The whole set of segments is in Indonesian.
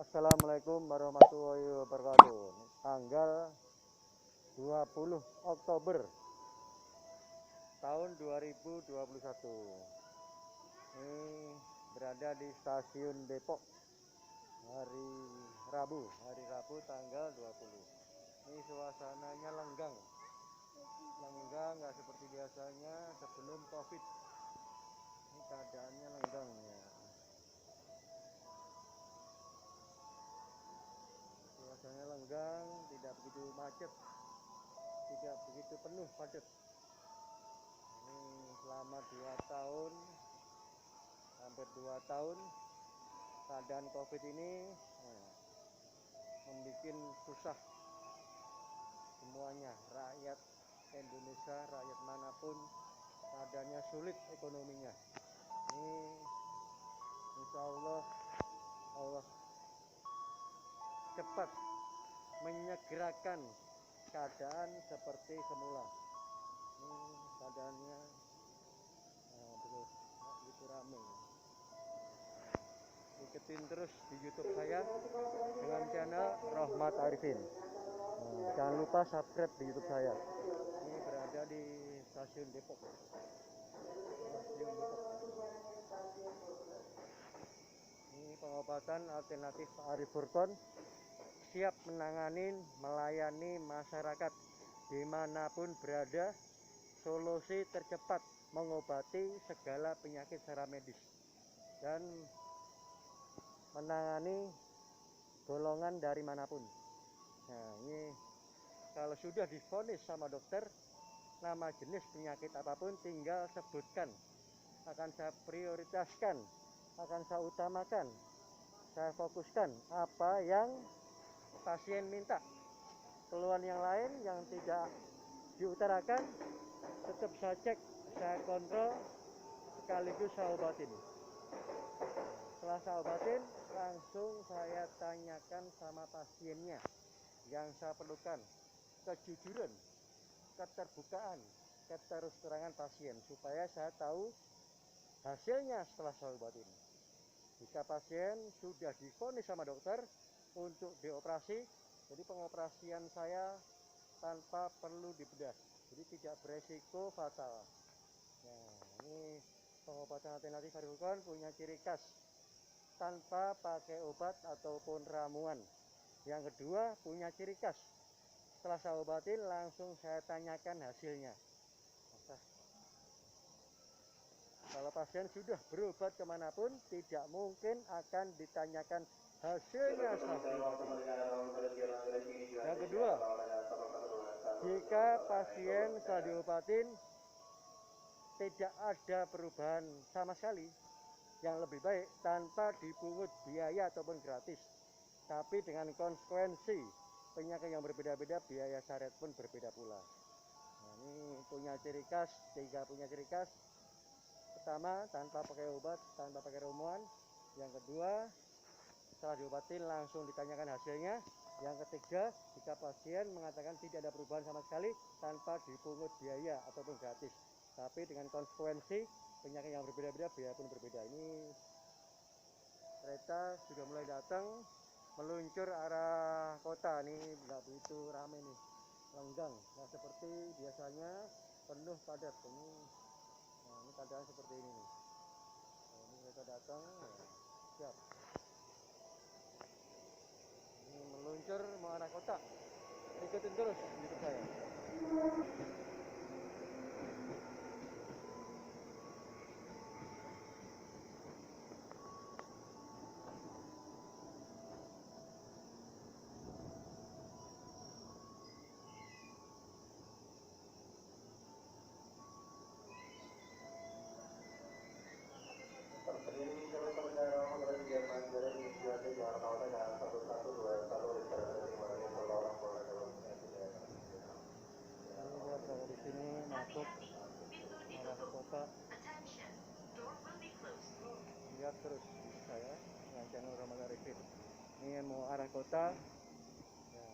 Assalamualaikum warahmatullahi wabarakatuh. Tanggal 20 Oktober tahun 2021. Ini berada di stasiun Depok hari Rabu tanggal 20. Ini suasananya lenggang nggak seperti biasanya sebelum COVID. Ini keadaannya lenggang ya. Suasananya lenggang, tidak begitu macet, tidak begitu penuh padat. Ini selama 2 tahun, hampir 2 tahun keadaan COVID ini membuat susah semuanya, rakyat Indonesia, rakyat manapun keadaannya sulit ekonominya. Ini insya Allah cepat menyegerakan keadaan seperti semula. Ini keadaannya begitu ramai. Ikutin terus di YouTube saya dengan channel Rahmat Arifin. Jangan lupa subscribe di YouTube saya. Ini berada di stasiun Depok. Ini pengobatan alternatif Arif Furqon siap menangani, melayani masyarakat dimanapun berada. Solusi tercepat mengobati segala penyakit secara medis dan menangani golongan dari manapun. Nah, ini kalau sudah divonis sama dokter, nama jenis penyakit apapun tinggal sebutkan. Akan saya prioritaskan, akan saya utamakan, saya fokuskan apa yang pasien minta. Keluhan yang lain yang tidak diutarakan tetap saya cek, saya kontrol, sekaligus saya obatin. Setelah saya obatin, langsung saya tanyakan sama pasiennya yang saya perlukan, kejujuran, keterbukaan, keterus terangan pasien, supaya saya tahu hasilnya setelah saya obatin. Jika pasien sudah divonis sama dokter untuk dioperasi, jadi pengoperasian saya tanpa perlu dibedah, jadi tidak beresiko fatal. Nah, ini pengobatan alternatif Arif Furqon punya ciri khas tanpa pakai obat ataupun ramuan. Yang kedua, punya ciri khas, setelah saya obatin langsung saya tanyakan hasilnya. Kalau pasien sudah berobat kemanapun, tidak mungkin akan ditanyakan hasilnya setelah diobatin. Yang kedua, jika pasien setelah diobatin tidak ada perubahan sama sekali, yang lebih baik tanpa dipungut biaya ataupun gratis, tapi dengan konsekuensi penyakit yang berbeda-beda, biaya syariat pun berbeda pula. Nah, ini punya ciri khas, punya ciri khas. Pertama, tanpa pakai obat, tanpa pakai ramuan. Yang kedua, setelah diobatin langsung ditanyakan hasilnya. Yang ketiga, jika pasien mengatakan tidak ada perubahan sama sekali, tanpa dipungut biaya ataupun gratis, tapi dengan konsekuensi penyakit yang berbeda-beda, biaya pun berbeda. Ini kereta sudah mulai datang, meluncur arah kota. Ini nggak begitu ramai nih, lenggang, nggak seperti biasanya penuh padat. Ini keadaan seperti ini nih. Nah, ini kereta datang, siap. Ini meluncur mau arah kota. Ikutin terus YouTube saya. Di sini masuk arah kota. Lihat terus saya dengan channel Rahmat Arifin. Ini mau arah kota, ya,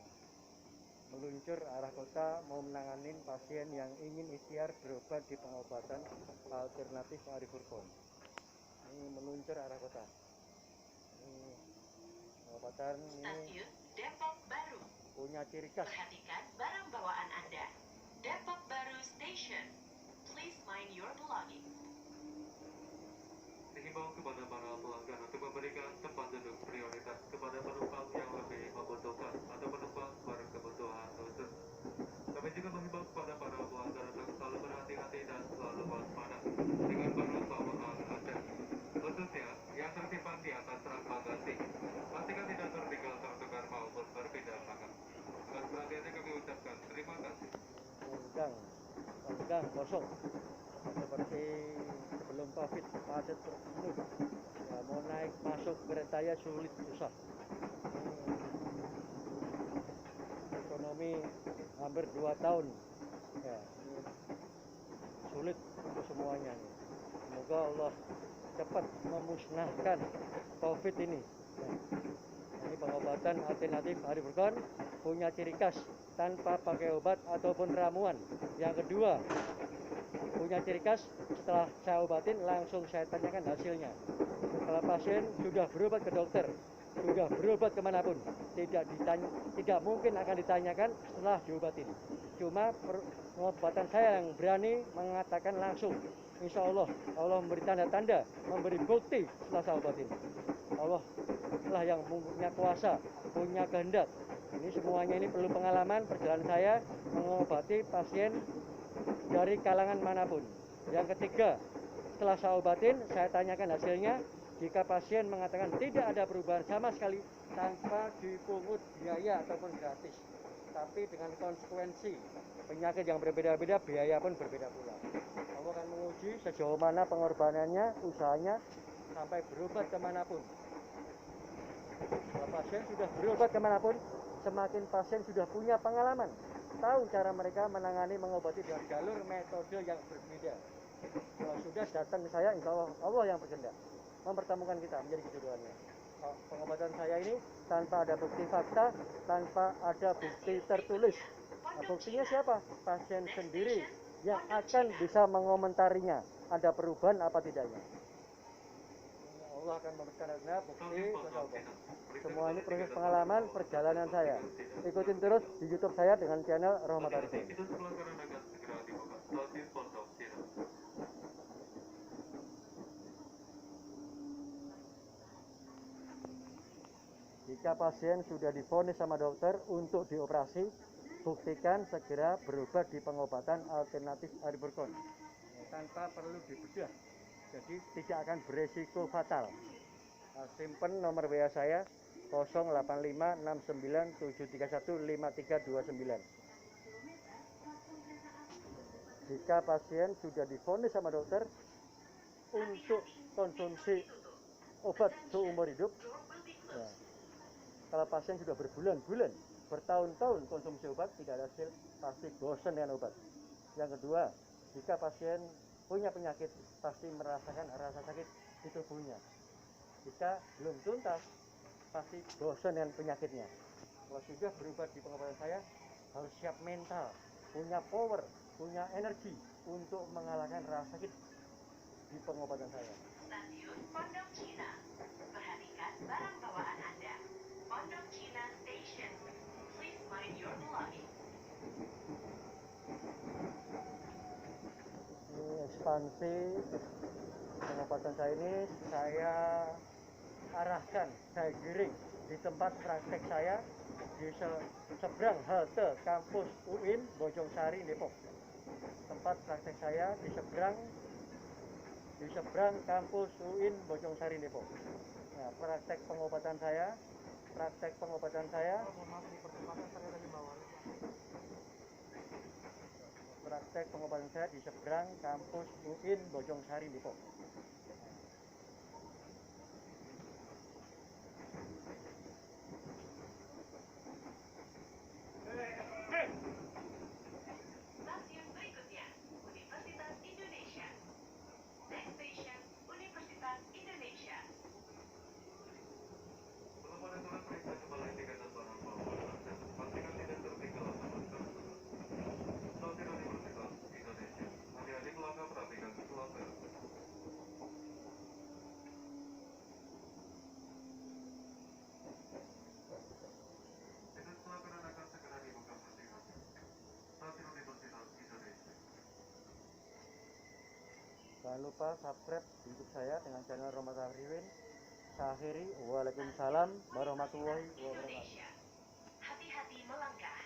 meluncur arah kota, mau menangani pasien yang ingin ikhtiar berobat di pengobatan alternatif Arif Furqon. Ini meluncur arah kota. Ini Pengobatan ini Stasiun Depok Baru. punya ciri khas. Perhatikan barang bawaan Anda. Depok Baru Station. Please mind your belongings. Dihimbau kepada para pelanggan untuk memberikan tempat duduk prioritas kepada penumpang yang lebih membutuhkan atau penumpang berkebutuhan khusus. Kami juga menghimbau kepada para pelanggan untuk selalu berhati-hati dan selalu waspada dengan barang bawaan Anda, khususnya yang tersimpan di atas rak bagasi. Pastikan tidak tertinggal, tertukar maupun berpindah tangan. Atas perhatiannya kami ucapkan terima kasih. Gang kosong seperti sebelum COVID, macet penuh. Ya, mau naik masuk Beretaya sulit, susah. Ekonomi hampir 2 tahun ya, ini sulit untuk semuanya nih. Semoga Allah cepat memusnahkan COVID ini ya. Ini pengobatan alternatif Ariburkon punya ciri khas tanpa pakai obat ataupun ramuan. Yang kedua, punya ciri khas setelah saya obatin langsung saya tanyakan hasilnya. Kalau pasien sudah berobat ke dokter, sudah berobat kemanapun, tidak mungkin akan ditanyakan setelah diobatin. Cuma pengobatan saya yang berani mengatakan langsung. Insya Allah, Allah memberi tanda-tanda, memberi bukti setelah saya obatin. Allah lah yang punya kuasa, punya kehendak. Ini semuanya ini perlu pengalaman perjalanan saya mengobati pasien dari kalangan manapun. Yang ketiga, setelah saya obatin, saya tanyakan hasilnya. Jika pasien mengatakan tidak ada perubahan sama sekali tanpa dipungut biaya ataupun gratis, tapi dengan konsekuensi penyakit yang berbeda-beda, biaya pun berbeda pula. Allah akan menguji sejauh mana pengorbanannya, usahanya, sampai berobat kemanapun. Kalau pasien sudah berobat kemanapun, semakin pasien sudah punya pengalaman, tahu cara mereka menangani, mengobati dengan jalur metode yang berbeda. Kalau sudah datang ke saya, insya Allah yang berkehendak mempertemukan kita menjadi kejodohannya. Pengobatan saya ini tanpa ada bukti fakta, tanpa ada bukti tertulis. Nah, buktinya siapa? Pasien sendiri yang akan bisa mengomentarinya, ada perubahan apa tidaknya. Allah akan memberikan bukti kesabaran. Semua ini proses pengalaman perjalanan saya. Ikutin terus di YouTube saya dengan channel Rahmat Arifin. Jika pasien sudah divonis sama dokter untuk dioperasi, buktikan segera berobat di pengobatan alternatif Ariburkon tanpa perlu dibedah. Jadi tidak akan beresiko fatal. Simpen nomor WA saya 085697315329. Jika pasien sudah divonis sama dokter untuk konsumsi obat seumur hidup, ya, kalau pasien sudah berbulan-bulan, bertahun-tahun konsumsi obat tidak ada hasil, pasti bosan dengan obat. Yang kedua, jika pasien punya penyakit, pasti merasakan rasa sakit di tubuhnya. Jika belum tuntas, pasti bosan dengan penyakitnya. Kalau sudah berobat di pengobatan saya, harus siap mental, punya power, punya energi untuk mengalahkan rasa sakit di pengobatan saya. Stasiun Pondok Cina. Perhatikan barang bawaan Anda. Pondok Cina Station. Please mind your belongings. Ini ekspansi pengobatan saya ini saya arahkan, saya giring di tempat praktek saya di seberang halte kampus UIN Bojongsari Depok. Tempat praktek saya di seberang kampus UIN Bojongsari Depok. Nah, praktek pengobatan saya di seberang kampus UIN Bojongsari Depok. Stasiun berikutnya, Universitas Indonesia. Next station, Universitas Indonesia. Belum ada surat perintah kepala indikator barang bawaan Anda, pastikan tidak tertinggal sama sekali. Stasiun Universitas Indonesia. Hati-hati pelanggan, perhatikan sesuatu. Jangan lupa subscribe YouTube saya dengan channel Roma Tahriwin. Saya akhiri, waalaikumsalam warahmatullahi wabarakatuh. Indonesia. Hati-hati melangkah.